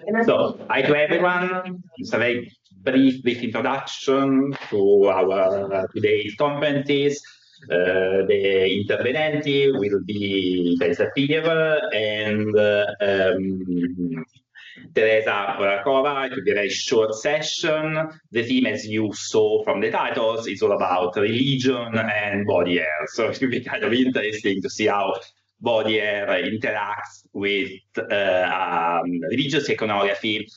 So, hi to everyone. It's a very brief introduction to our today's conferences. The intervenenti will be Sapir and Tereza Horáková. It will be a very short session. The theme, as you saw from the titles, is all about religion and body hair. So it will be kind of interesting to see how body hair interacts with religious iconography.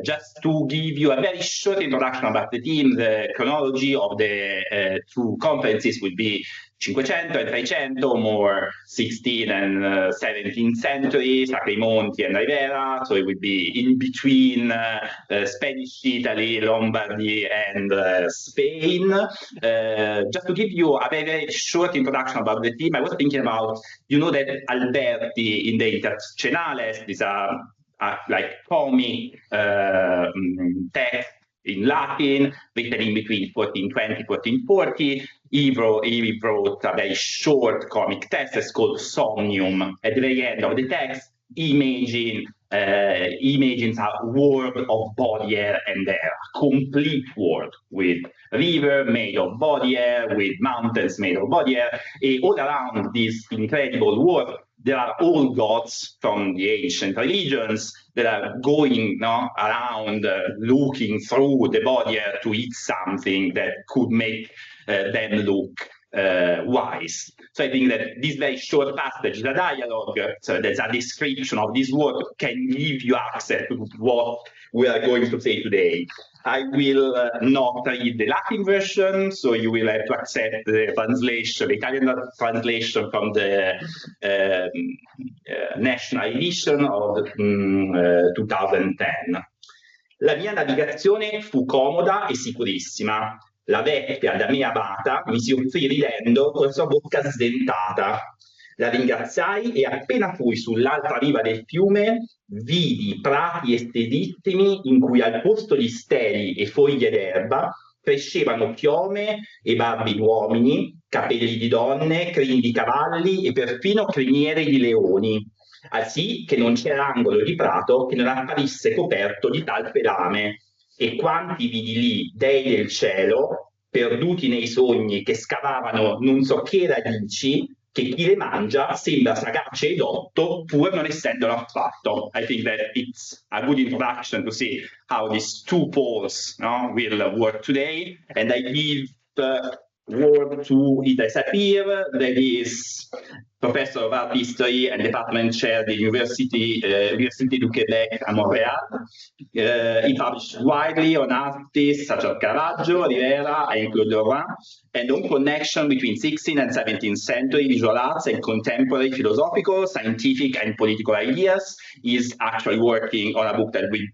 Just to give you a very short introduction about the theme, the chronology of the two conferences will be 500 and 300, more 16th and 17th century, Sacri, Monti and Ribera. So it would be in between Spanish Italy, Lombardy and Spain. Just to give you a very short introduction about the theme, I was thinking about, you know, that Alberti in the Internazionales, these are like comic text in Latin, written in between 1420 1440. He wrote a very short comic text. It's called Somnium. At the very end of the text, imagines a world of body hair and hair, a complete world with river made of body hair, with mountains made of body hair. And all around this incredible world, there are all gods from the ancient religions that are going around looking through the body hair to eat something that could make them look wise. So I think that this very short passage is a dialogue, so there's a description of this work, can give you access to what we are going to say today. I will not read the Latin version, so you will have to accept the translation, the Italian translation from the National Edition of 2010. La mia navigazione fu comoda e sicurissima. La vecchia da me amata mi si offrì ridendo con la sua bocca sdentata. La ringraziai e appena fui sull'altra riva del fiume vidi prati estesissimi in cui al posto di steli e foglie d'erba crescevano chiome e barbi d'uomini, capelli di donne, crini di cavalli e perfino criniere di leoni, asì che non c'era angolo di prato che non apparisse coperto di tal pedame. E quanti vidi lì dei del cielo, perduti nei sogni che scavavano non so che radici, che chi le mangia sembra sagace e dotto pur non essendolo affatto. I think that it's a good introduction to see how these two poles will work today. And I give the word to Itay Sapir, that is Professor of Art History and Department Chair at the Université du Québec at Montréal. He published widely on artists such as Caravaggio, Ribera, and Claude Lorrain, and on connection between 16th and 17th century visual arts and contemporary philosophical, scientific, and political ideas. He is actually working on a book that will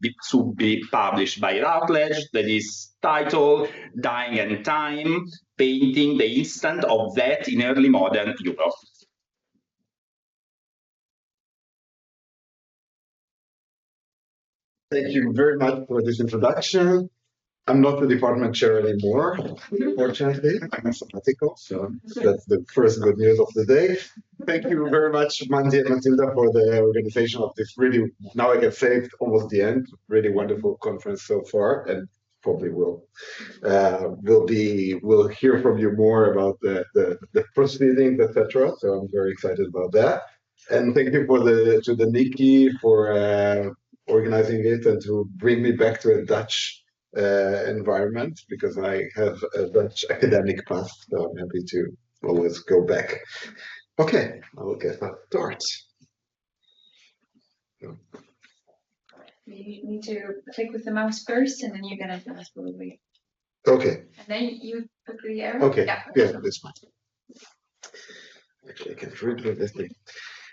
be published by Routledge that is titled Dying and Time, Painting the Instant of Death in Early Modern Europe. Thank you very much for this introduction. I'm not the department chair anymore, unfortunately. I'm a sabbatical, so that's the first good news of the day. Thank you very much, Mandy and Mathilda, for the organization of this really, now I can say almost the end, really wonderful conference so far, and probably we'll hear from you more about the proceedings, etc. So I'm very excited about that. And thank you to the NIKI for organizing it and to bring me back to a Dutch environment, because I have a Dutch academic past, so I'm happy to always go back. Okay, I will get started. You need to click with the mouse first, and then you're gonna tell us probably. Okay. And then you put the arrow. Okay. Yeah, that's fine. Actually, I can read this thing.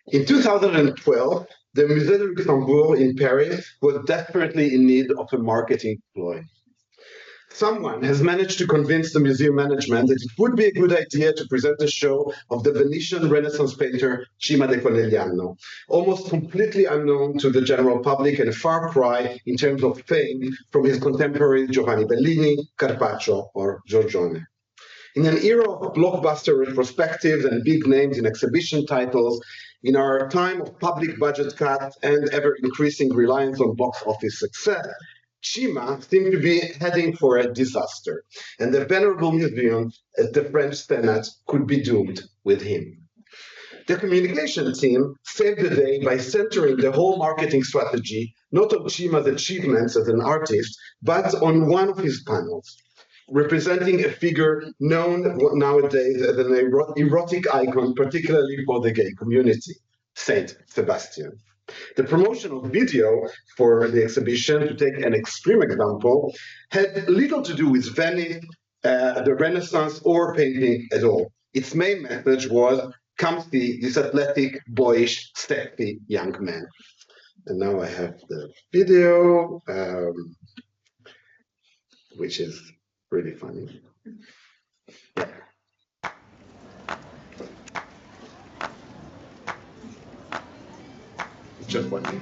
In 2012, the Musée de Luxembourg in Paris was desperately in need of a marketing ploy. Someone has managed to convince the museum management that it would be a good idea to present a show of the Venetian Renaissance painter Cima de Conegliano, almost completely unknown to the general public and a far cry in terms of fame from his contemporary Giovanni Bellini, Carpaccio, or Giorgione. In an era of blockbuster retrospectives and big names in exhibition titles, In our time of public budget cuts and ever-increasing reliance on box office success, Cima seemed to be heading for a disaster, and the venerable museum at the French Senate could be doomed with him. The communication team saved the day by centering the whole marketing strategy not on Cima's achievements as an artist, but on one of his panels, representing a figure known nowadays as an erotic icon, particularly for the gay community, Saint Sebastian. The promotional video for the exhibition, to take an extreme example, had little to do with Venice, the Renaissance, or painting at all. Its main message was, come see this athletic, boyish, sexy young man. And now I have the video, which is really funny. Just 1 minute.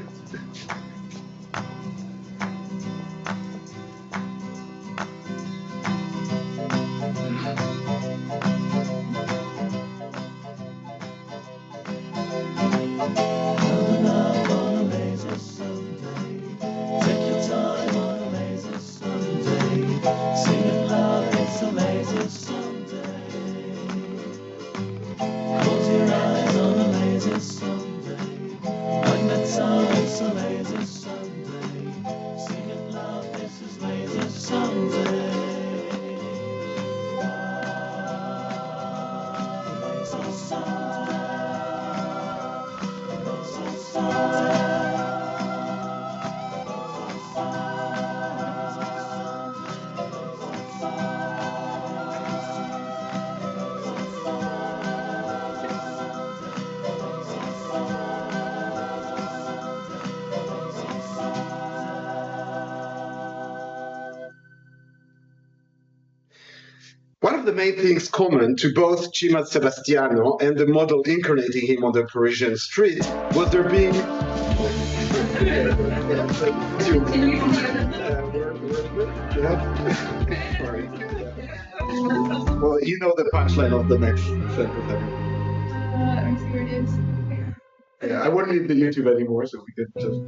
One of the main things common to both Cima Sebastiano and the model incarnating him on the Parisian street was there being... Sorry. Well, you know the punchline of the next sentence. Yeah, I won't need the YouTube anymore, so we could just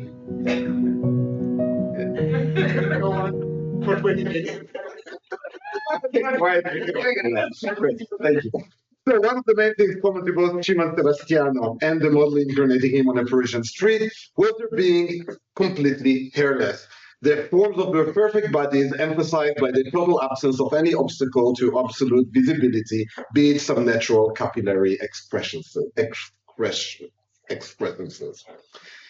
go on for 20 minutes. Thank you. So one of the main things common to both Cima Sebastiano and the model incarnating him on a Parisian street was their being completely hairless. The forms of their perfect bodies emphasized by the total absence of any obstacle to absolute visibility, be it some natural capillary expressions.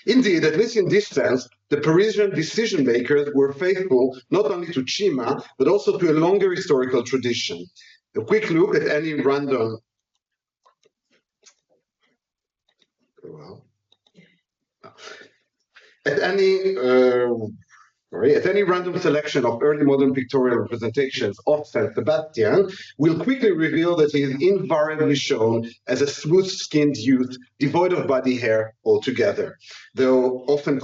Indeed, at least in this sense, the Parisian decision makers were faithful not only to Cima, but also to a longer historical tradition. A quick look at any random at any random selection of early modern pictorial representations of Saint Sebastian will quickly reveal that he is invariably shown as a smooth-skinned youth devoid of body hair altogether, though often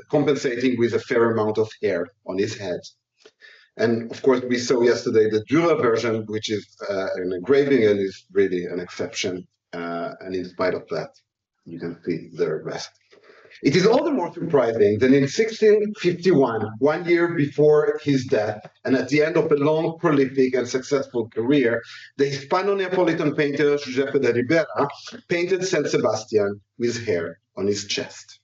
compensating with a fair amount of hair on his head. And of course, we saw yesterday the Dürer version, which is an engraving and is really an exception. And in spite of that, you can see the rest. It is all the more surprising that in 1651, 1 year before his death, and at the end of a long, prolific, and successful career, the Hispano-Neapolitan painter Giuseppe de Ribera painted Saint Sebastian with hair on his chest.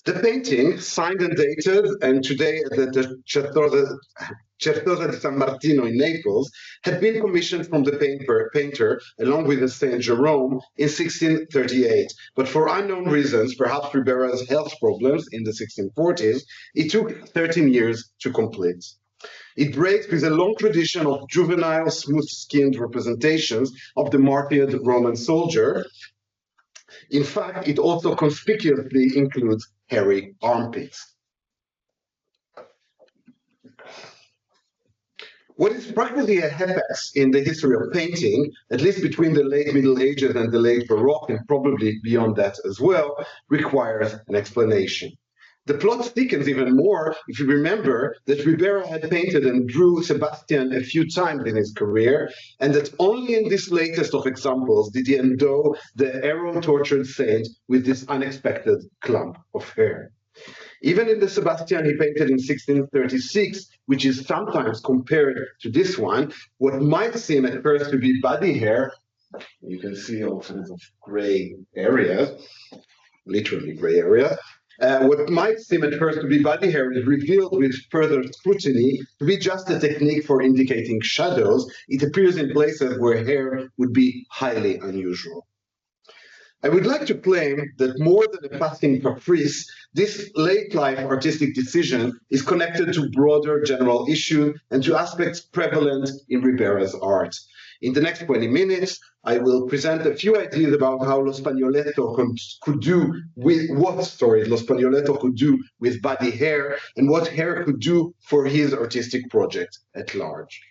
The painting, signed and dated, and today at the Certosa di San Martino in Naples, had been commissioned from the painter, along with the Saint Jerome, in 1638. But for unknown reasons, perhaps Ribera's health problems in the 1640s, it took 13 years to complete. It breaks with a long tradition of juvenile, smooth-skinned representations of the martyred Roman soldier. In fact, it also conspicuously includes hairy armpits. What is practically a hapex in the history of painting, at least between the late Middle Ages and the late Baroque, and probably beyond that as well, requires an explanation. The plot thickens even more if you remember that Ribera had painted and drew Sebastian a few times in his career, and that only in this latest of examples did he endow the arrow-tortured saint with this unexpected clump of hair. Even in the Sebastian he painted in 1636, which is sometimes compared to this one, what might seem at first to be body hair, you can see all kinds of gray areas, literally gray areas, what might seem at first to be body hair is revealed with further scrutiny to be just a technique for indicating shadows. It appears in places where hair would be highly unusual. I would like to claim that more than a passing caprice, this late-life artistic decision is connected to broader general issues and to aspects prevalent in Ribera's art. In the next 20 minutes, I will present a few ideas about how Lo Spagnoletto could do with Lo Spagnoletto could do with body hair and what hair could do for his artistic project at large.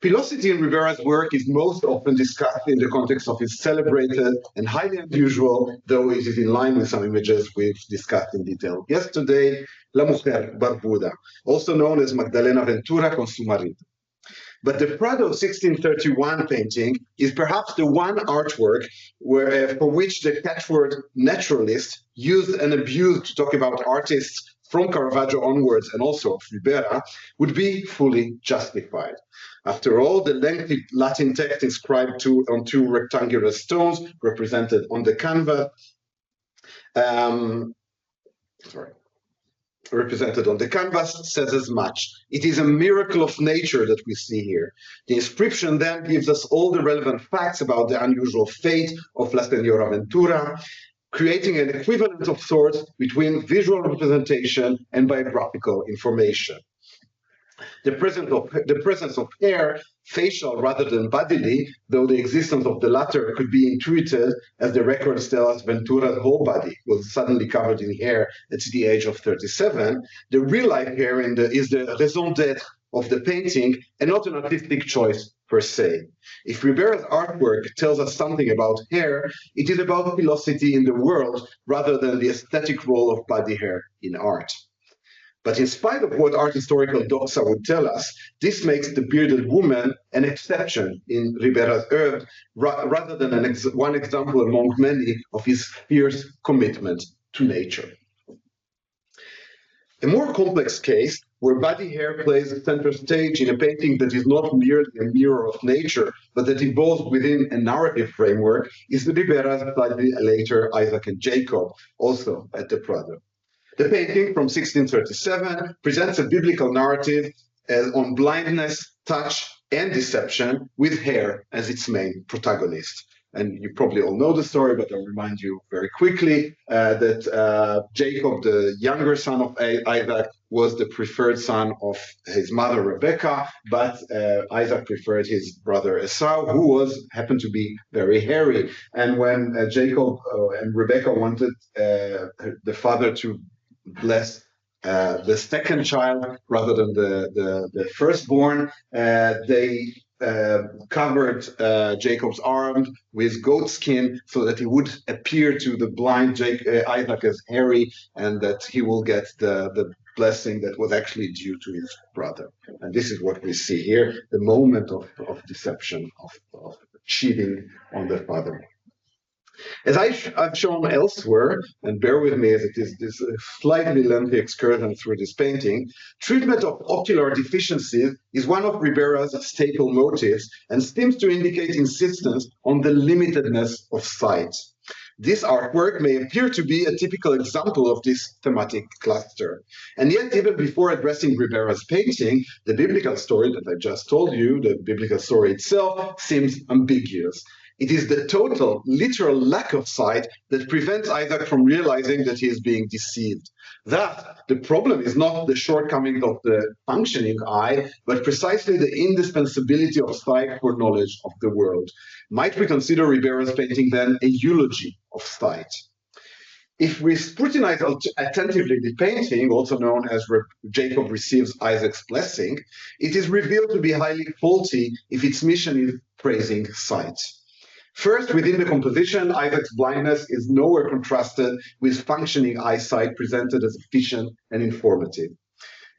Pilosity in Ribera's work is most often discussed in the context of his celebrated and highly unusual, though it is in line with some images we've discussed in detail yesterday, La Mujer Barbuda, also known as Magdalena Ventura con su marido. But the Prado 1631 painting is perhaps the one artwork for which the catchword naturalist, used and abused to talk about artists from Caravaggio onwards and also of Ribera, would be fully justified. After all, the lengthy Latin text inscribed on two rectangular stones represented on the canvas, says as much. It is a miracle of nature that we see here. The inscription then gives us all the relevant facts about the unusual fate of La Señora Ventura, creating an equivalent of sorts between visual representation and biographical information. The presence of hair, facial rather than bodily, though the existence of the latter could be intuited, as the records tell us Ventura's whole body was suddenly covered in hair at the age of 37, the real-life hair is the raison d'être of the painting and not an artistic choice per se. If Ribera's artwork tells us something about hair, it is about pilosity in the world rather than the aesthetic role of body hair in art. But in spite of what art historical doxa would tell us, this makes the bearded woman an exception in Ribera's oeuvre, rather than one example among many of his fierce commitment to nature. A more complex case, where body hair plays a center stage in a painting that is not merely a mirror of nature, but that evolves within a narrative framework, is Ribera's slightly later Isaac and Jacob, also at the Prado. The painting from 1637 presents a biblical narrative on blindness, touch, and deception, with hair as its main protagonist. And you probably all know the story, but I'll remind you very quickly that Jacob, the younger son of Isaac, was the preferred son of his mother Rebecca, but Isaac preferred his brother Esau, who happened to be very hairy. And when Jacob and Rebecca wanted the father to bless the second child rather than the firstborn, they covered Jacob's arm with goat skin so that he would appear to the blind Isaac as hairy, and that he will get the blessing that was actually due to his brother. And this is what we see here, the moment of deception, of cheating on the father. As I've shown elsewhere, and bear with me as it is this slightly lengthy excursion through this painting, treatment of ocular deficiencies is one of Ribera's staple motives and seems to indicate insistence on the limitedness of sight. This artwork may appear to be a typical example of this thematic cluster. And yet, even before addressing Ribera's painting, the biblical story that I just told you, the biblical story itself, seems ambiguous. It is the total, literal lack of sight that prevents Isaac from realizing that he is being deceived. Thus, the problem is not the shortcomings of the functioning eye, but precisely the indispensability of sight for knowledge of the world. Might we consider Ribera's painting then a eulogy of sight? If we scrutinize attentively the painting, also known as Jacob receives Isaac's blessing, it is revealed to be highly faulty if its mission is praising sight. First, within the composition, Isaac's blindness is nowhere contrasted with functioning eyesight presented as efficient and informative.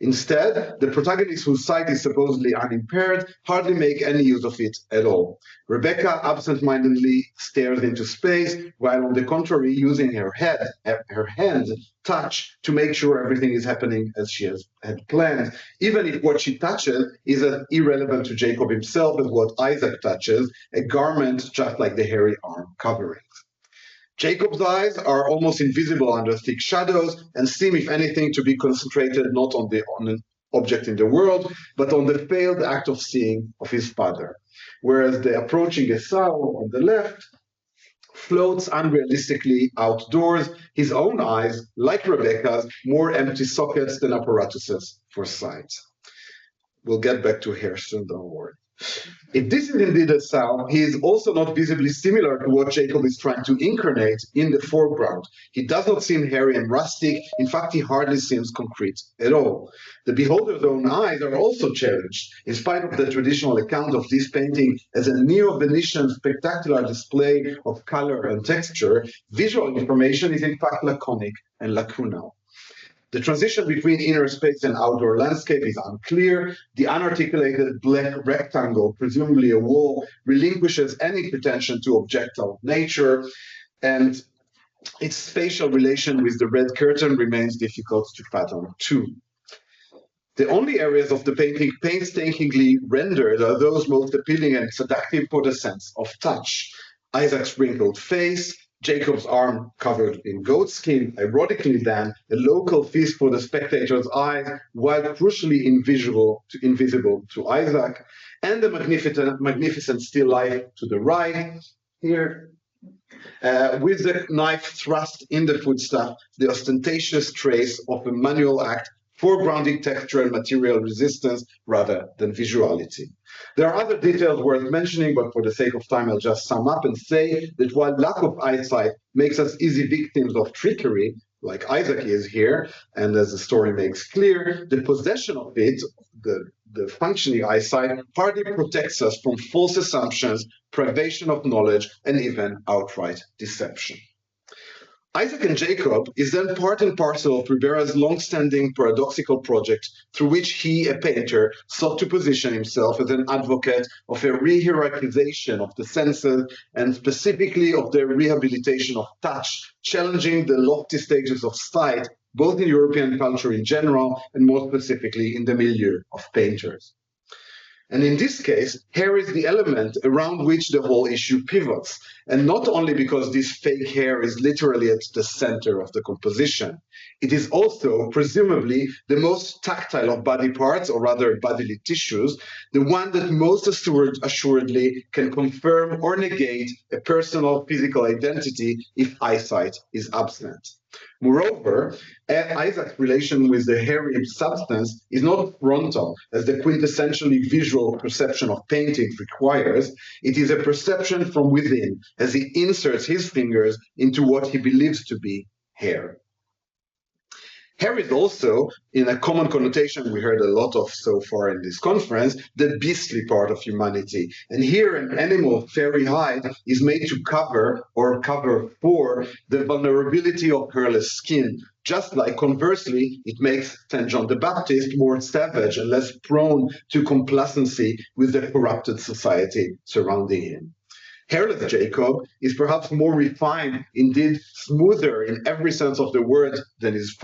Instead, the protagonists whose sight is supposedly unimpaired hardly make any use of it at all. Rebecca absent-mindedly stares into space, while on the contrary, using her hand touch to make sure everything is happening as she had planned, even if what she touches is as irrelevant to Jacob himself as what Isaac touches, a garment just like the hairy arm coverings. Jacob's eyes are almost invisible under thick shadows and seem, if anything, to be concentrated not on an object in the world, but on the failed act of seeing of his father. Whereas the approaching Esau on the left floats unrealistically outdoors, his own eyes, like Rebecca's, more empty sockets than apparatuses for sight. We'll get back to hair soon, don't worry. If this is indeed Esau, he is also not visibly similar to what Jacob is trying to incarnate in the foreground. He does not seem hairy and rustic. In fact, he hardly seems concrete at all. The beholder's own eyes are also challenged. In spite of the traditional account of this painting as a neo-Venetian spectacular display of color and texture, visual information is in fact laconic and lacunal. The transition between inner space and outdoor landscape is unclear. The unarticulated black rectangle, presumably a wall, relinquishes any pretension to objective nature, and its spatial relation with the red curtain remains difficult to fathom too. The only areas of the painting painstakingly rendered are those most appealing and seductive for the sense of touch. Isaac's wrinkled face, Jacob's arm covered in goat skin, erotically then, a local feast for the spectator's eyes, while crucially invisible to Isaac, and the magnificent still life to the right, here, with the knife thrust in the footstuff, the ostentatious trace of a manual act foregrounding texture and material resistance rather than visuality. There are other details worth mentioning, but for the sake of time, I'll just sum up and say that while lack of eyesight makes us easy victims of trickery, like Isaac is here, and as the story makes clear, the possession of it, the functioning eyesight, hardly protects us from false assumptions, privation of knowledge, and even outright deception. Isaac and Jacob is then part and parcel of Ribera's long-standing paradoxical project through which he, a painter, sought to position himself as an advocate of a re-hierarchization of the senses and specifically of the rehabilitation of touch, challenging the lofty stages of sight, both in European culture in general and more specifically in the milieu of painters. And in this case, hair is the element around which the whole issue pivots, and not only because this fake hair is literally at the center of the composition. It is also, presumably, the most tactile of body parts, or rather bodily tissues, the one that most assuredly can confirm or negate a personal physical identity if eyesight is absent. Moreover, Isaac's relation with the hairy substance is not frontal, as the quintessentially visual perception of paintings requires. It is a perception from within, as he inserts his fingers into what he believes to be hair. Hair is also, in a common connotation we heard a lot of so far in this conference, the beastly part of humanity. And here an animal of fairy hide is made to cover or cover for the vulnerability of hairless skin, just like conversely it makes St. John the Baptist more savage and less prone to complacency with the corrupted society surrounding him. Hairless Jacob is perhaps more refined, indeed smoother in every sense of the word than his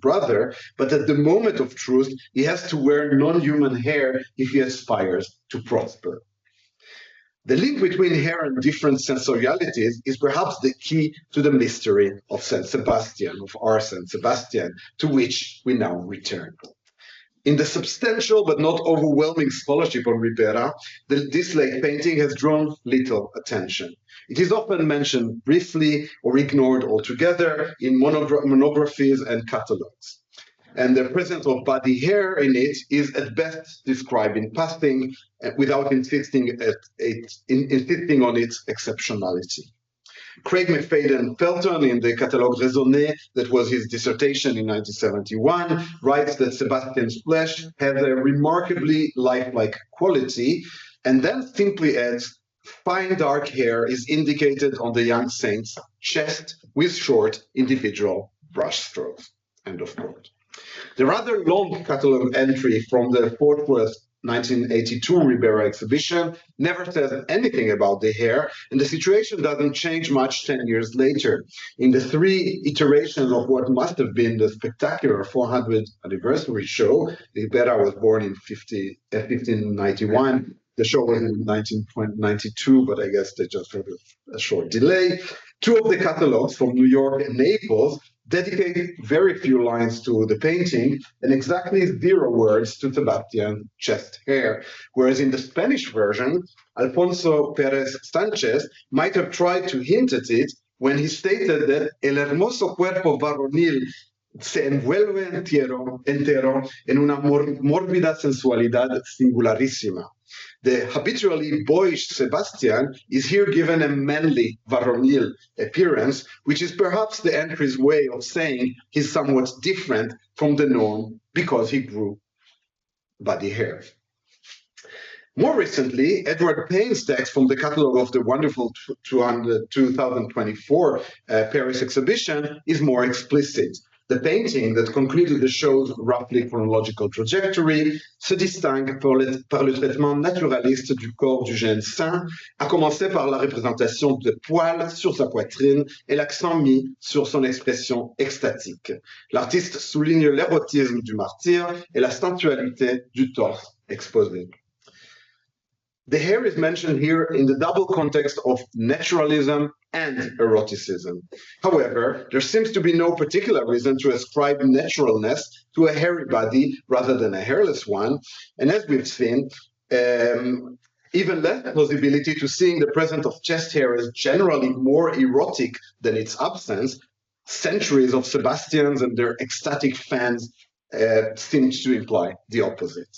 brother, but at the moment of truth, he has to wear non-human hair if he aspires to prosper. The link between hair and different sensorialities is perhaps the key to the mystery of Saint Sebastian, of our Saint Sebastian, to which we now return. In the substantial but not overwhelming scholarship on Ribera, this late painting has drawn little attention. It is often mentioned briefly or ignored altogether in monographies and catalogues. And the presence of body hair in it is at best described in passing without insisting on its exceptionality. Craig McFadden Felton, in the Catalogue Raisonné, that was his dissertation in 1971, writes that Sebastian's flesh has a remarkably lifelike quality, and then simply adds, Fine dark hair is indicated on the young saint's chest with short individual brush strokes. End of quote. The rather long catalogue entry from the Fort Worth 1982 Ribera exhibition never says anything about the hair, and the situation doesn't change much 10 years later. In the 3 iterations of what must have been the spectacular 400th anniversary show, Ribera was born in 1591. The show was in 1992, but I guess they just had a short delay. 2 of the catalogs from New York and Naples dedicate very few lines to the painting and exactly 0 words to Sebastian's chest hair, whereas in the Spanish version, Alfonso Pérez Sánchez might have tried to hint at it when he stated that el hermoso cuerpo varonil se envuelve entero en una mórbida sensualidad singularísima. The habitually boyish Sebastian is here given a manly, varonil appearance, which is perhaps the entry's way of saying he's somewhat different from the norm because he grew body hair. More recently, Edward Payne's text from the catalogue of the wonderful 2024 Paris exhibition is more explicit. The painting that concluded the show's roughly chronological trajectory se distingue par le traitement naturaliste du corps du jeune saint, à commencer par la représentation de poils sur sa poitrine et l'accent mis sur son expression extatique. L'artiste souligne l'érotisme du martyr et la sensualité du torse exposé. The hair is mentioned here in the double context of naturalism and eroticism. However, there seems to be no particular reason to ascribe naturalness to a hairy body rather than a hairless one, and as we've seen, even less plausibility to seeing the presence of chest hair as generally more erotic than its absence. Centuries of Sebastians and their ecstatic fans seem to imply the opposite.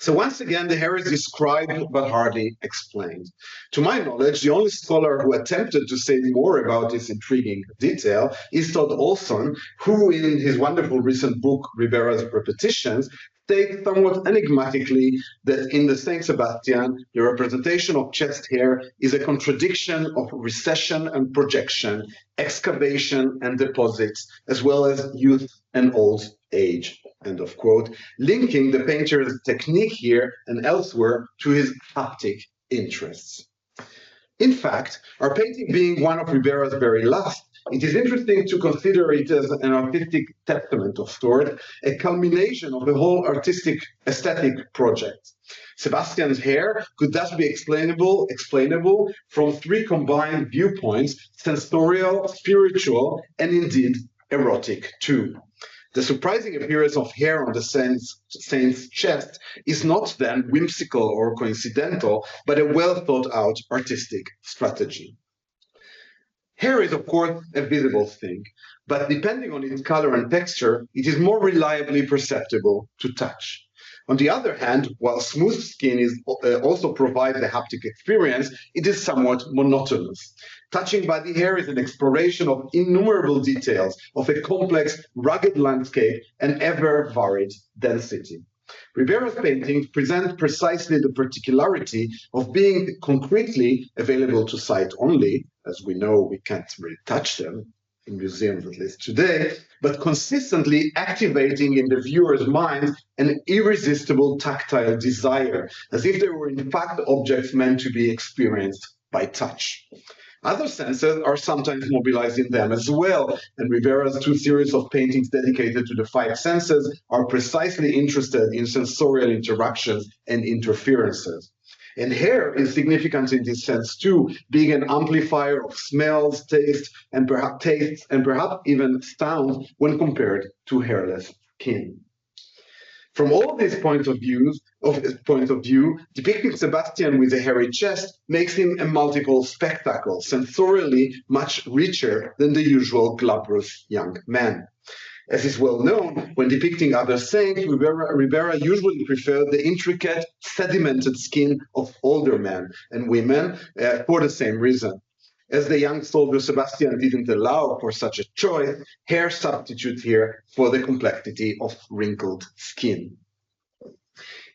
So once again, the hair is described but hardly explained. To my knowledge, the only scholar who attempted to say more about this intriguing detail is Todd Olson, who in his wonderful recent book, Ribera's Repetitions, states somewhat enigmatically that in the Saint Sebastian, the representation of chest hair is a contradiction of recession and projection, excavation and deposits, as well as youth and old age, end of quote, linking the painter's technique here and elsewhere to his haptic interests. In fact, our painting being one of Ribera's very last, it is interesting to consider it as an artistic testament of sort, a culmination of the whole artistic aesthetic project. Sebastian's hair could thus be explainable from 3 combined viewpoints, sensorial, spiritual, and indeed erotic too. The surprising appearance of hair on the saint's chest is not then whimsical or coincidental, but a well-thought-out artistic strategy. Hair is, of course, a visible thing, but depending on its color and texture, it is more reliably perceptible to touch. On the other hand, while smooth skin also provides a haptic experience, it is somewhat monotonous. Touching body hair is an exploration of innumerable details of a complex, rugged landscape and ever-varied density. Ribera's paintings present precisely the particularity of being concretely available to sight only. As we know, we can't really touch them, in museums at least today, but consistently activating in the viewer's mind an irresistible tactile desire, as if they were in fact objects meant to be experienced by touch. Other senses are sometimes mobilized in them as well, and Ribera's 2 series of paintings dedicated to the 5 senses are precisely interested in sensorial interactions and interferences. And hair is significant in this sense too, being an amplifier of smells, tastes, and perhaps even sounds when compared to hairless skin. From all these points of view, depicting Sebastian with a hairy chest makes him a multiple spectacle, sensorially much richer than the usual glabrous young man. As is well known, when depicting other saints, Ribera usually preferred the intricate, sedimented skin of older men and women for the same reason. As the young soldier Sebastian didn't allow for such a choice, hair substitutes here for the complexity of wrinkled skin.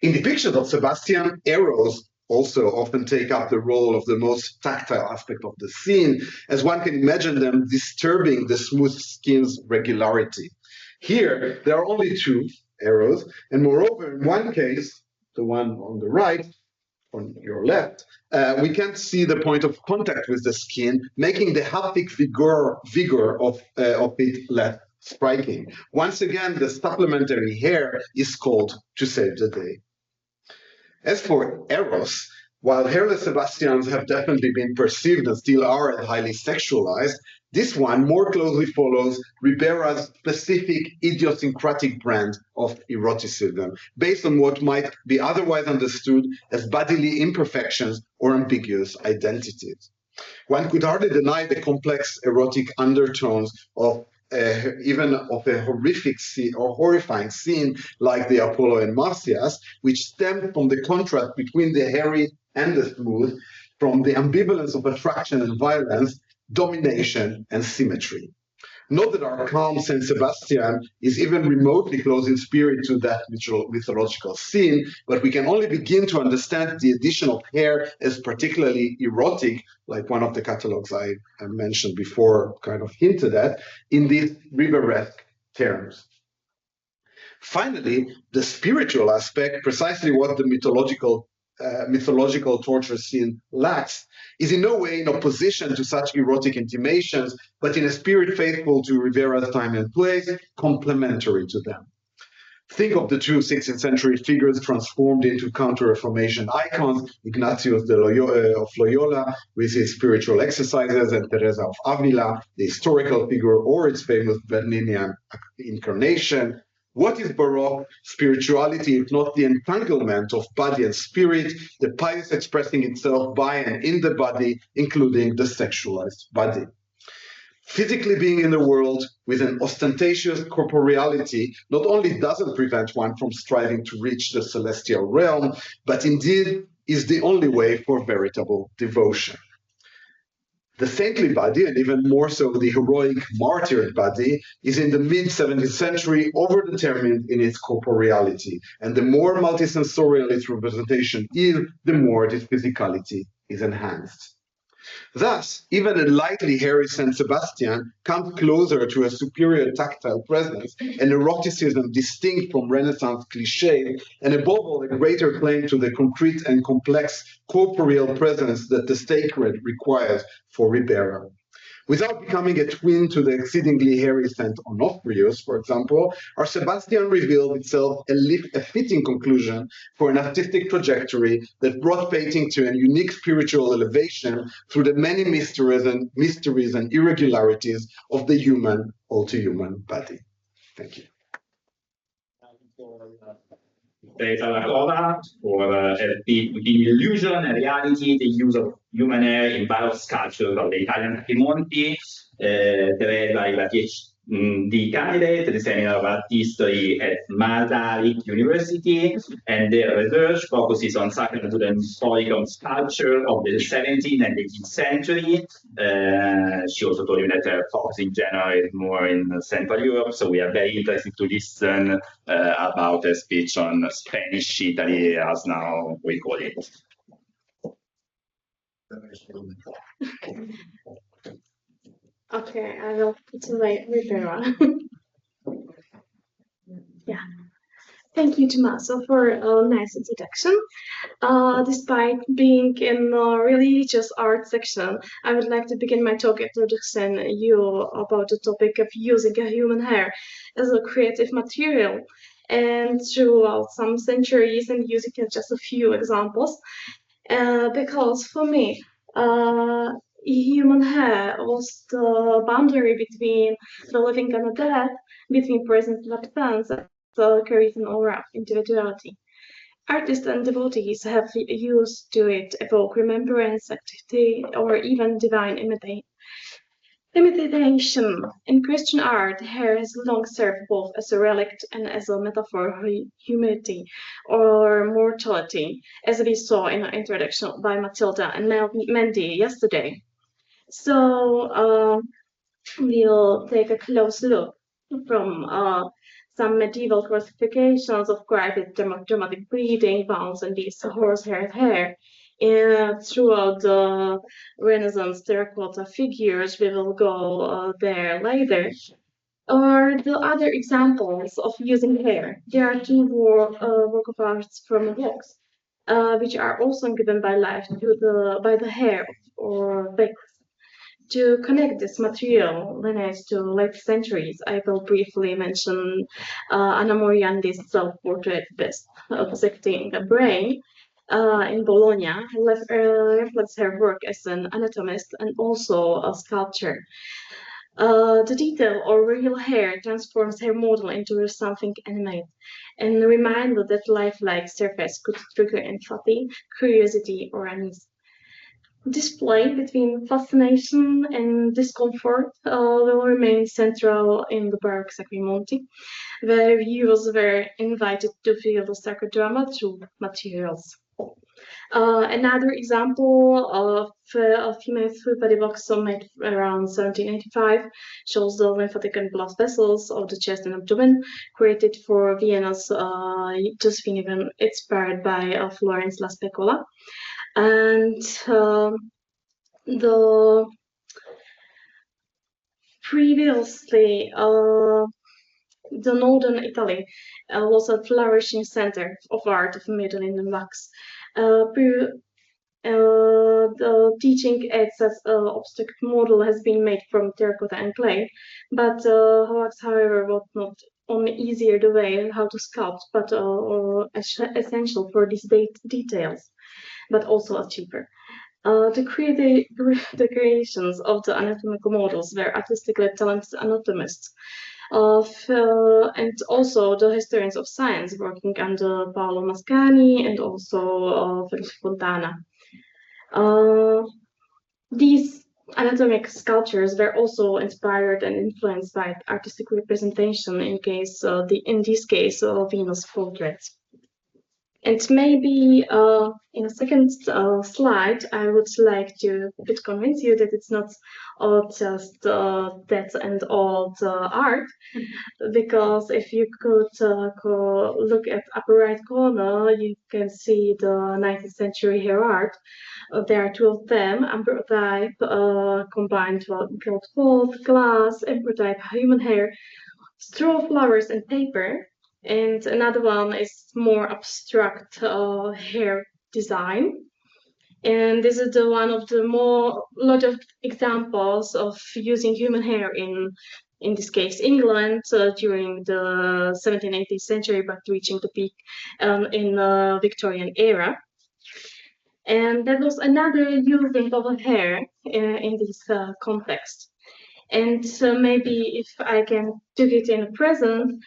In depictions of Sebastian, arrows also often take up the role of the most tactile aspect of the scene, as one can imagine them disturbing the smooth skin's regularity. Here, there are only two arrows, and moreover, in one case, the one on the right, on your left, we can't see the point of contact with the skin, making the haptic vigor of it less striking. Once again, the supplementary hair is called to save the day. As for eros, while hairless Sebastians have definitely been perceived and still are as highly sexualized, this one more closely follows Ribera's specific idiosyncratic brand of eroticism, based on what might be otherwise understood as bodily imperfections or ambiguous identities. One could hardly deny the complex erotic undertones of even of a horrific scene or horrifying scene like the Apollo and Marsyas, which stemmed from the contrast between the hairy and the smooth, from the ambivalence of attraction and violence, domination and symmetry. Not that our calm Saint Sebastian is even remotely close in spirit to that mythological scene, but we can only begin to understand the addition of hair as particularly erotic, like one of the catalogs I mentioned before kind of hinted at, in these Riberesque terms. Finally, the spiritual aspect, precisely what the mythological torture scene lacks, is in no way in opposition to such erotic intimations, but in a spirit faithful to Ribera's time and place, complementary to them. Think of the two 16th century figures transformed into Counter-Reformation icons, Ignatius of Loyola with his spiritual exercises, and Tereza of Avila, the historical figure, or its famous Berninian incarnation. What is Baroque spirituality if not the entanglement of body and spirit, the pious expressing itself by and in the body, including the sexualized body? Physically being in the world with an ostentatious corporeality not only doesn't prevent one from striving to reach the celestial realm, but indeed is the only way for veritable devotion. The saintly body, and even more so the heroic martyred body, is in the mid-17th century overdetermined in its corporeality, and the more multisensorial its representation is, the more its physicality is enhanced. Thus, even a lightly hairy Saint Sebastian comes closer to a superior tactile presence, an eroticism distinct from Renaissance cliché, and above all, a greater claim to the concrete and complex corporeal presence that the sacred requires for Ribera. Without becoming a twin to the exceedingly hairy Saint Onofrius, for example, our Sebastian revealed itself a fitting conclusion for an artistic trajectory that brought painting to a unique spiritual elevation through the many mysteries and irregularities of the human, all-to-human body. Thank you. Horáková for the illusion and reality, the use of human hair in Baroque sculptures of the Italian Monti. Tereza is a PhD candidate at the Seminar of Art History at Masaryk University, and their research focuses on sacred and historical sculpture of the 17th and 18th century. She also told you that her focus in general is more in Central Europe, so we are very interested to listen about her speech on Spanish Italy, as now we call it. Okay, I will put away Ribera. Yeah. Thank you, Tommaso, for a nice introduction. Despite being in a religious art section, I would like to begin my talk introducing you about the topic of using a human hair as a creative material. And throughout some centuries, and using just a few examples, because for me, human hair was the boundary between the living and the dead, between present and absence, the charisma or individuality. Artists and devotees have used to it evoke remembrance, activity, or even divine imitation. In Christian art, hair has long served both as a relic and as a metaphor for humility or mortality, as we saw in our introduction by Mathilda and Mandy yesterday. So we'll take a close look from some medieval classifications of private dramatic breeding, bounds, and these horsehair hair throughout the Renaissance terracotta figures. We will go there later. Or the other examples of using hair. There are two work of arts from blocks, which are also given by life by the hair or wax. To connect this material lineage to late centuries, I will briefly mention Anna Moriandi's self-portrait best depicting a brain in Bologna reflects her work as an anatomist and also a sculptor. The detail or real hair transforms her model into something animate, and the reminder that lifelike surface could trigger empathy, curiosity, or unease. This play between fascination and discomfort will remain central in the Baroque Sacri Monti, where viewers were invited to feel the sacred drama through materials. Another example of a female full-body box made around 1785 shows the lymphatic and blood vessels of the chest and abdomen, created for Vienna's Josephine event, inspired by Florence La Specola. And the previously the northern Italy was a flourishing center of art of metal in the wax. The teaching aids as obstacle model has been made from terracotta and clay, but wax, however, was not only easier the way how to sculpt, but essential for these details, but also cheaper. The creations of the anatomical models were artistically talented anatomists, and also the historians of science working under Paolo Mascagni and also Fontana. These anatomic sculptures were also inspired and influenced by artistic representation in this case Venus portraits. And maybe in a second slide, I would like to convince you that it's not all just that and all the art, because if you could look at upper right corner, you can see the 19th century hair art. There are two of them: ambrotype combined with gold, glass, ambrotype human hair, straw, flowers, and paper. And another one is more abstract hair design. And this is the one of the lot of examples of using human hair in this case, England during the 17th, 18th century, but reaching the peak in the Victorian era. And that was another using of hair in this context. And maybe if I can do it in the present,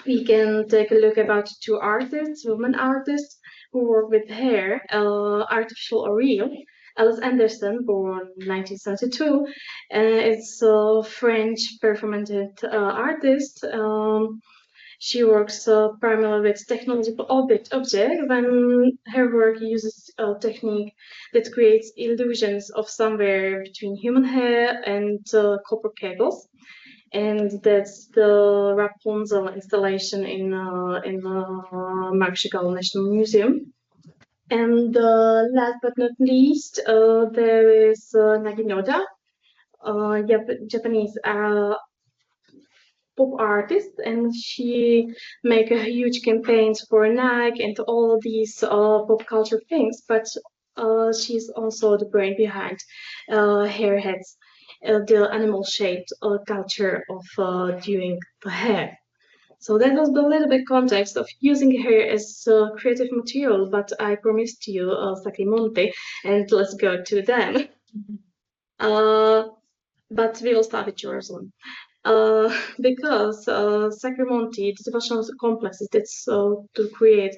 we can take a look about two artists, women artists, who work with hair, artificial or real. Alice Anderson, born 1972, is a French performative artist. She works primarily with technological object when her work uses a technique that creates illusions of somewhere between human hair and copper cables. And that's the Rapunzel installation in the Marc Chagall National Museum. And last but not least, there is Nagi Noda, Japanese pop artist, and she make a huge campaigns for Nike and all these pop culture things. But she's also the brain behind Hairheads. The animal-shaped culture of doing the hair. So that was a little bit context of using hair as a creative material, but I promised you Sacri Monti, and let's go to them. But we will start with Jerusalem. Because Sacri Monti, the devotional complex, is to create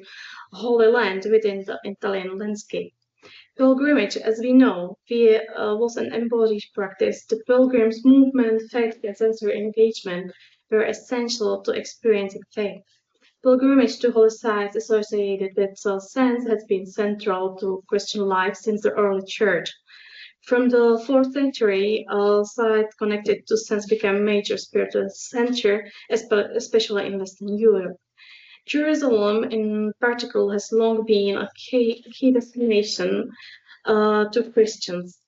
a holy land within the Italian landscape. Pilgrimage, as we know, was an embodied practice. The pilgrims' movement, faith, and sensory engagement were essential to experiencing faith. Pilgrimage to holy sites associated with sense has been central to Christian life since the early church. From the 4th century, a site connected to sense became a major spiritual center, especially in Western Europe. Jerusalem, in particular, has long been a key destination to Christians,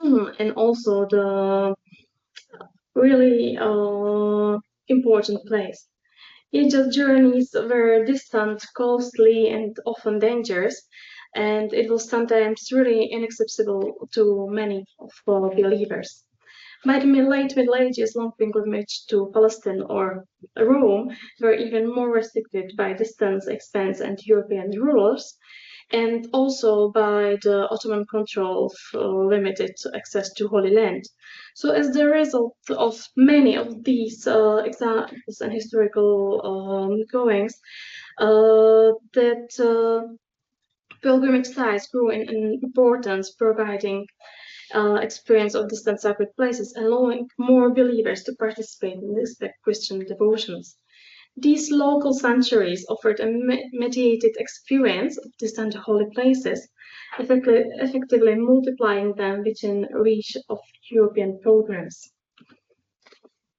and also the really important place. Yet the journeys were distant, costly, and often dangerous, and it was sometimes really inaccessible to many of believers. By the late Middle Ages, long pilgrimage to Palestine or Rome were even more restricted by distance, expense, and European rulers, and also by the Ottoman control of limited access to Holy Land. So as the result of many of these examples and historical goings, that pilgrimage sites grew in importance, providing experience of distant sacred places, allowing more believers to participate in these Christian devotions. These local sanctuaries offered a mediated experience of distant holy places, effectively multiplying them within reach of European pilgrims.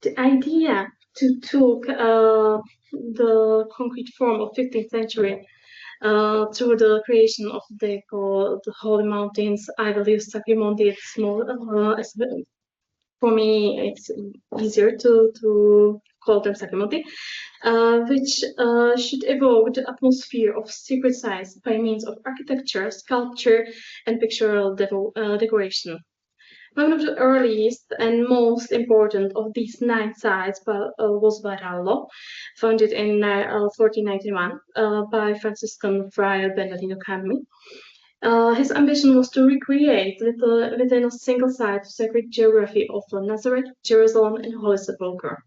The idea took the concrete form of 15th century through the creation of the holy mountains. I will use Sacri Monti. It's more for me. It's easier to call them Sacri Monti, which should evoke the atmosphere of sacred sites by means of architecture, sculpture, and pictorial decoration. One of the earliest and most important of these 9 sites was Barallo, founded in 1491 by Franciscan friar Bernardino Cammi. His ambition was to recreate within a single site the sacred geography of Nazareth, Jerusalem, and Holy Sepulchre,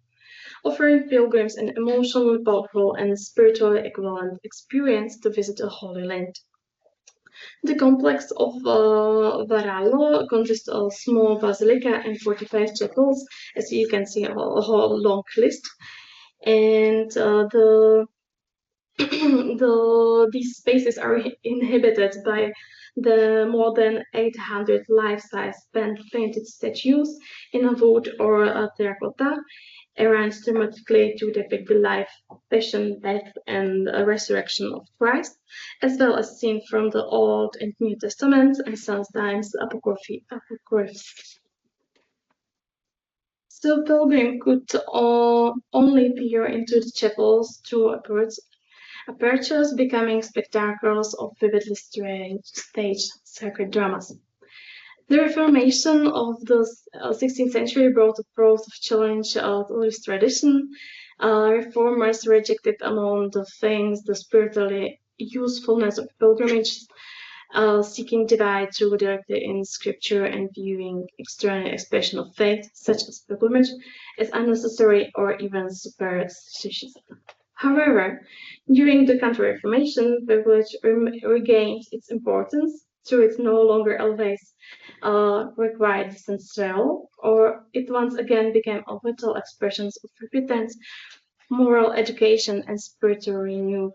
offering pilgrims an emotionally powerful and spiritually equivalent experience to visit a Holy Land. The complex of Varallo consists of a small basilica and 45 chapels, as you can see, a whole long list. And these spaces are inhabited by the more than 800 life-size painted statues in a wood or a terracotta, arranged thematically to depict the life, passion, death, and resurrection of Christ, as well as scenes from the Old and New Testaments and sometimes apocryphs. So pilgrim could only peer into the chapels through apertures, becoming spectacles of vividly staged sacred dramas. The Reformation of the 16th century brought a process of challenge to this tradition. Reformers rejected, among the things, the spiritually usefulness of pilgrimage, seeking divide through directly in scripture and viewing external expression of faith, such as pilgrimage, as unnecessary or even superstitious. However, during the Counter-Reformation, pilgrimage regained its importance, so it no longer always required distance travel, or it once again became a vital expression of repentance, moral education, and spiritual renewal.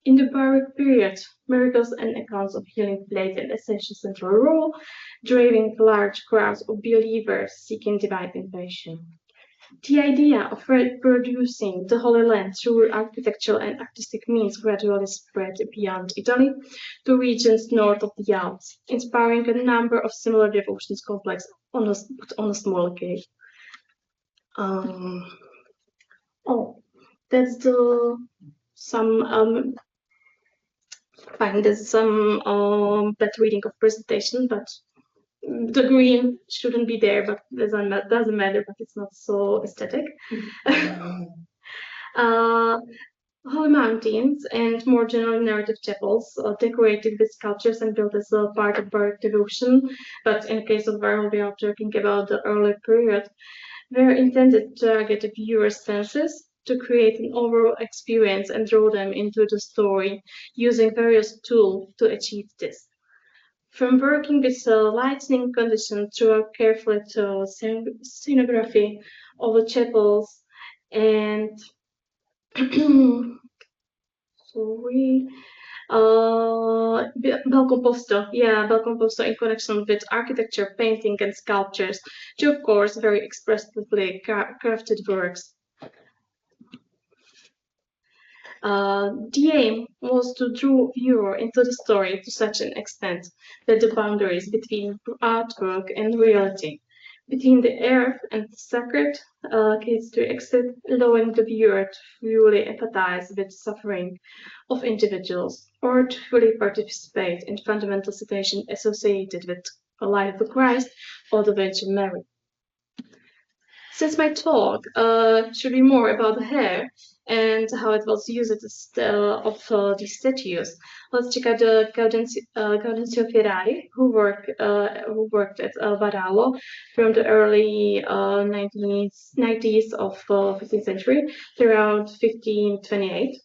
In the Baroque period, miracles and accounts of healing played an essential central role, driving large crowds of believers seeking divine inspiration. The idea of reproducing the Holy Land through architectural and artistic means gradually spread beyond Italy to regions north of the Alps, inspiring a number of similar devotions complexes on a small scale. That's some bad reading of presentation, but the green shouldn't be there, but doesn't matter, but it's not so aesthetic. Holy mountains and more generally narrative chapels, decorated with sculptures and built as a part of Baroque devotion, but in the case of Brno, we are talking about the early period, were intended to target the viewer's senses to create an overall experience and draw them into the story, using various tools to achieve this. From working with lighting conditions through carefully to scenography of the chapels and bel composto in connection with architecture, painting, and sculptures, to of course very expressively crafted works. The aim was to draw viewer into the story to such an extent that the boundaries between artwork and reality, between the earth and the sacred, gets to exist, allowing the viewer to fully empathize with the suffering of individuals or to fully participate in fundamental situations associated with the life of Christ or the Virgin Mary. Since my talk should be more about the hair and how it was used of these statues, let's check out the Gaudencio Ferrari, who worked at Varallo from the early 1990s of 15th century to around 1528,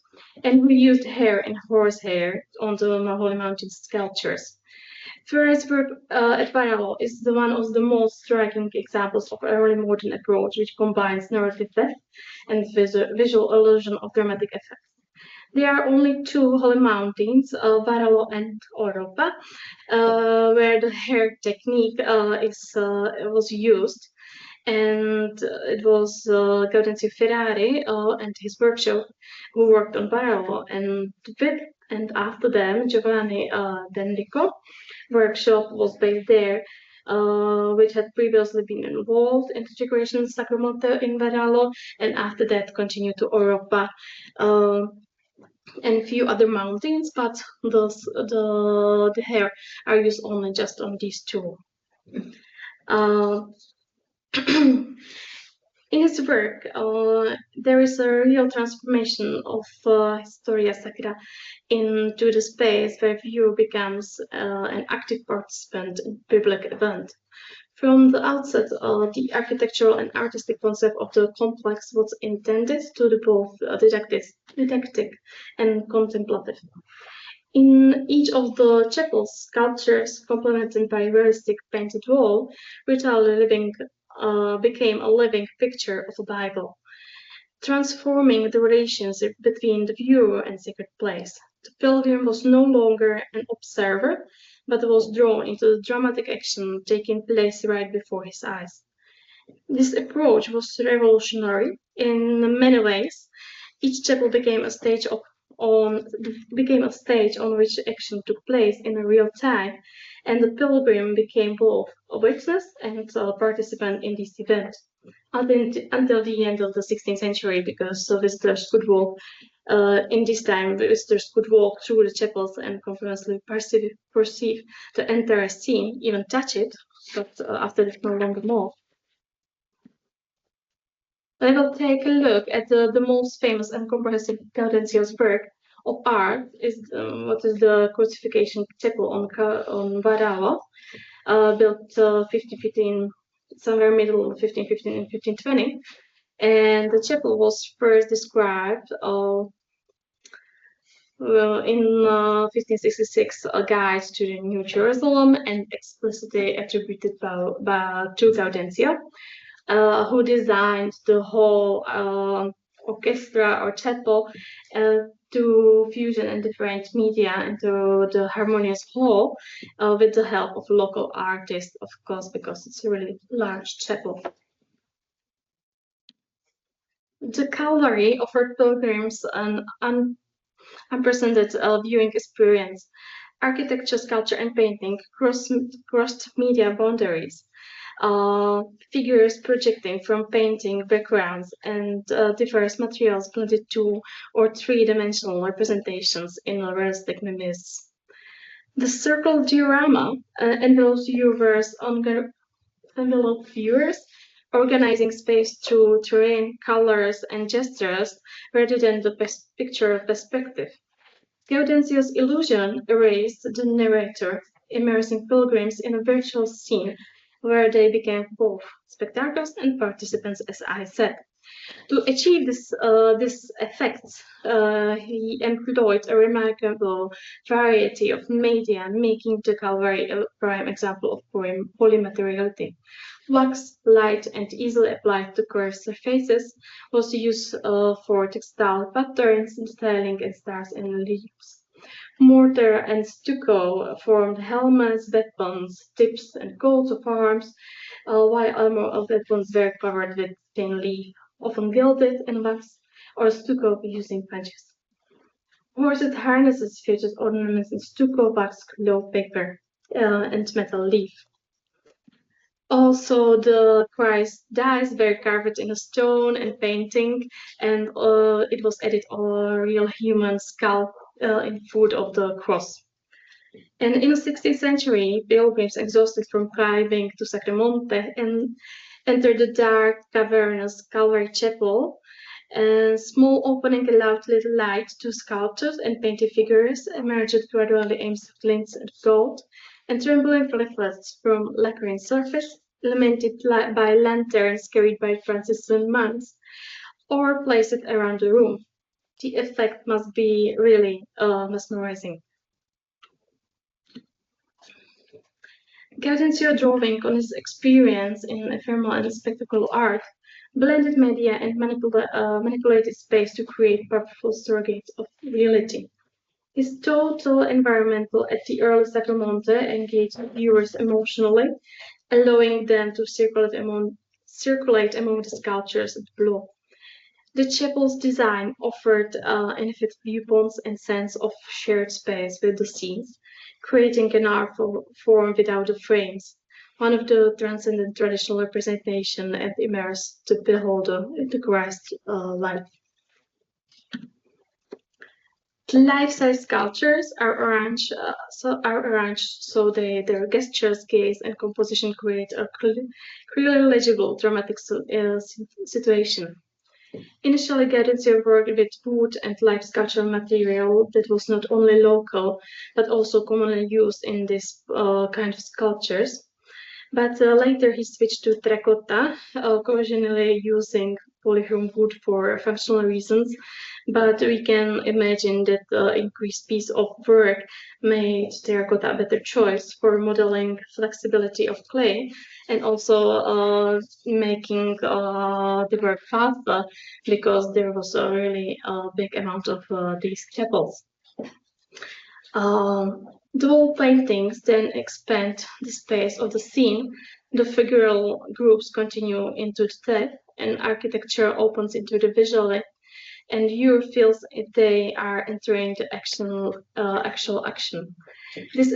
and who used hair and horsehair on the Holy Mountain sculptures. Ferrari's work at Brno is one of the most striking examples of early modern approach, which combines narrative depth and visual illusion of dramatic effects. There are only two holy mountains, Brno and Hairoticism, where the hair technique was used, and it was Gaudencio Ferrari and his workshop who worked on Brno, and after them Giovanni D'Enrico workshop was based there, which had previously been involved in the decoration of Sacramento in Varallo, and after that continued to Europa and a few other mountains, but the hair are used only just on these two. In his work, there is a real transformation of Historia Sacra into the space where viewer becomes an active participant in public event. From the outset, the architectural and artistic concept of the complex was intended to be both didactic and contemplative. In each of the chapels, sculptures complemented by realistic painted wall, became a living picture of the Bible, transforming the relationship between the viewer and sacred place. The pilgrim was no longer an observer, but was drawn into the dramatic action taking place right before his eyes. This approach was revolutionary in many ways. Each chapel became a stage on which action took place in real time, and the pilgrim became both a witness and a participant in this event until the end of the 16th century, because visitors could walk in this time. Visitors could walk through the chapels and confidently perceive the entire scene, even touch it, but after that no longer more. I will take a look at the most famous and comprehensive Gaudencio's work of art is what is the Crucifixion Chapel on Varallo, built 1515, somewhere middle of 1515 and 1520, and the chapel was first described in 1566, a guide to the New Jerusalem, and explicitly attributed to Gaudencio, who designed the whole orchestra or chapel to fusion and different media into the harmonious whole with the help of local artists, of course, because it's a really large chapel. The Calvary offered pilgrims an unprecedented viewing experience. Architecture, sculpture, and painting crossed media boundaries. Figures projecting from painting backgrounds and diverse materials blended 2- or 3-dimensional representations in realistic mimesis. The circle diorama envelops viewers, organizing space through terrain, colors, and gestures rather than the picture perspective. Gaudencio's illusion erased the narrator, immersing pilgrims in a virtual scene where they became both spectators and participants, as I said. To achieve this effect, he employed a remarkable variety of media, making the Calvary a prime example of polymateriality. Wax, light, and easily applied to curved surfaces was used for textile patterns, detailing, and stars and leaves. Mortar and stucco formed helmets, weapons, tips, and coats of arms, while armor of weapons were covered with thin leaf, often gilded in wax or stucco using punches. Horsed harnesses featured ornaments in stucco, wax, glow, paper, and metal leaf. Also, the Christ dies were carved in a stone and painting, and it was added a real human skull in foot of the cross. And in the 16th century, pilgrims exhausted from climbing to Sacramento and entered the dark, cavernous Calvary Chapel. A small opening allowed little light to sculptures and painted figures emerged gradually aimed at glints of gold, and trembling leaflets from lacquering surface, illuminated by lanterns carried by Franciscan monks, or placed around the room. The effect must be really mesmerizing. Gaudenzio, drawing on his experience in ephemeral and spectacular art, blended media and manipulated space to create powerful surrogates of reality. His total environmental at the early Sacramento engaged viewers emotionally, allowing them to circulate among the sculptures below. The chapel's design offered infinite viewpoints and sense of shared space with the scenes, creating an art form without the frames, one of the transcendent traditional representation and immersed the beholder into Christ's life. Life-size sculptures are arranged so their gestures, gaze, and composition create a clearly legible dramatic situation. Initially, Gaudenzio worked with wood and live sculptural material that was not only local but also commonly used in this kind of sculptures. But later he switched to terracotta, occasionally using polychrome wood for functional reasons. But we can imagine that the increased piece of work made terracotta a better choice for modeling flexibility of clay and also making the work faster because there was a really big amount of these chapels. The wall paintings then expand the space of the scene, the figural groups continue into the depth, and architecture opens into the visual, and viewer feels they are entering the actual action. This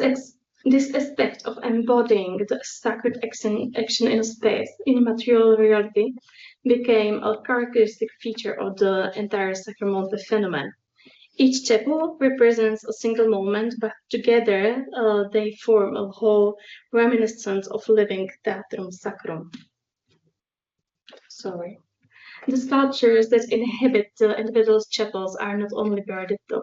aspect of embodying the sacred action in space, in material reality, became a characteristic feature of the entire Sacramento phenomenon. Each chapel represents a single moment, but together they form a whole reminiscence of living Theatrum Sacrum. Sorry. The sculptures that inhabit the individual chapels are not only bearing the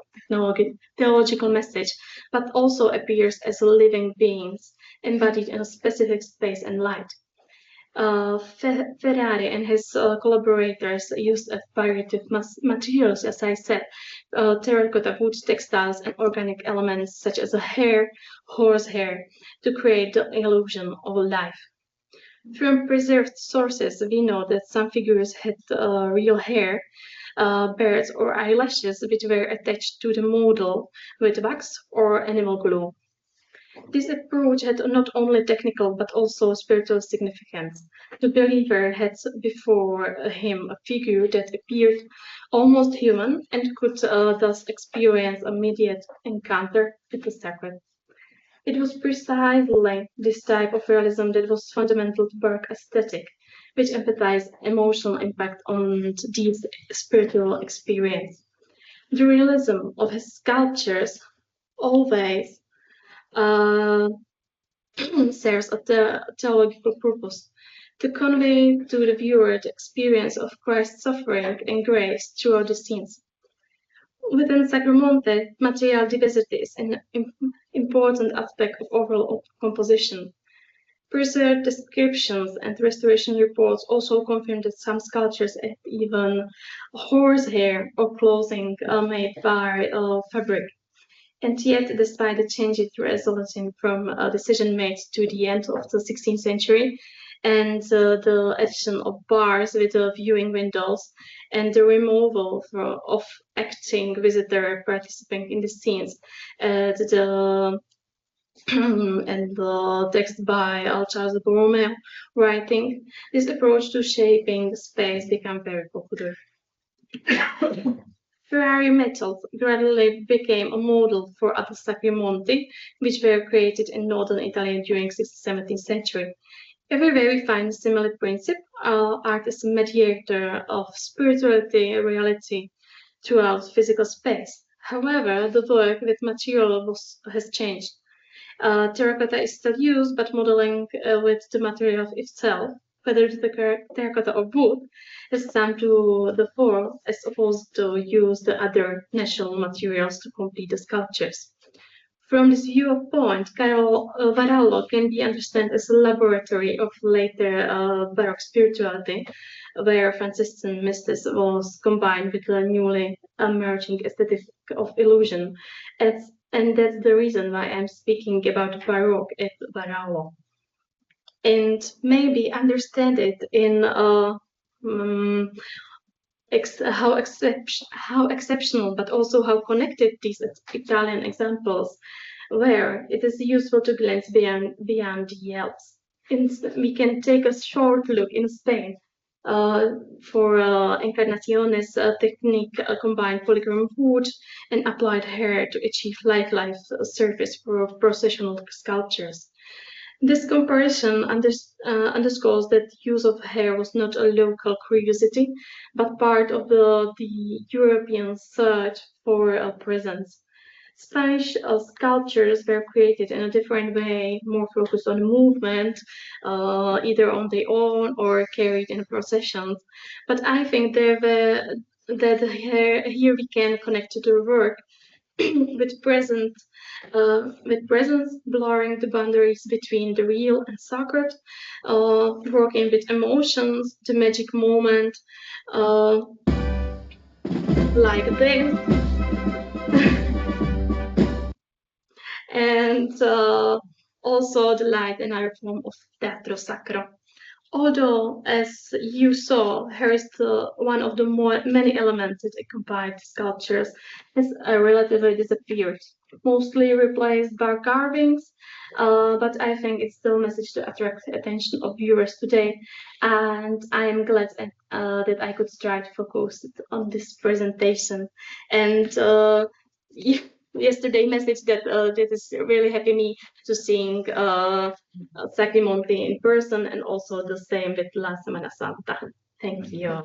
theological message, but also appears as living beings embodied in a specific space and light. Ferrari and his collaborators used a variety of materials, as I said, terracotta, wood, textiles, and organic elements such as horsehair, to create the illusion of life. From preserved sources, we know that some figures had real hair, beards, or eyelashes which were attached to the model with wax or animal glue. This approach had not only technical but also spiritual significance. The believer had before him a figure that appeared almost human and could thus experience immediate encounter with the sacred. It was precisely this type of realism that was fundamental to Baroque aesthetic, which emphasized emotional impact on these spiritual experience. The realism of his sculptures always serves a theological purpose, to convey to the viewer the experience of Christ's suffering and grace throughout the scenes. Within Sacramento, material diversity is an important aspect of overall composition. Preserved descriptions and restoration reports also confirm that some sculptures had even horsehair or clothing made by fabric. And yet, despite the changes resulting from a decision made to the end of the 16th century and the addition of bars with viewing windows and the removal of acting visitor participating in the scenes, and the text by Charles Borromeo writing, this approach to shaping the space became very popular. Ferrari metals gradually became a model for other Sacri Monti, which were created in northern Italy during 16th, 17th century. Everywhere we find a similar principle. Art is a mediator of spirituality and reality throughout physical space. However, the work with material has changed. Terracotta is still used, but modeling with the material itself, whether it's the terracotta or wood, has come to the fore as opposed to use the other natural materials to complete the sculptures. From this viewpoint, Varallo can be understood as a laboratory of later Baroque spirituality, where Franciscan mysticism was combined with a newly emerging aesthetic of illusion. And that's the reason why I'm speaking about Baroque at Varallo. And maybe understand it in how exceptional, but also how connected these Italian examples were. It is useful to glance beyond the Alps. We can take a short look in Spain for Encarnaciones technique combined polychrome wood and applied hair to achieve light surface for processional sculptures. This comparison underscores that use of hair was not a local curiosity, but part of the European search for a presence. Spanish sculptures were created in a different way, more focused on movement, either on their own or carried in processions. But I think that here we can connect to the work with presence, blurring the boundaries between the real and sacred, working with emotions, the magic moment, like this, and also the light and other form of teatro sacro. Although, as you saw, here is one of the many elements that accompany sculptures has relatively disappeared, mostly replaced by carvings, but I think it's still a message to attract the attention of viewers today, and I am glad that I could try to focus on this presentation. And yesterday message that is really happy me to seeing Sacri Monti in person, and also the same with La Semana Santa. Thank you.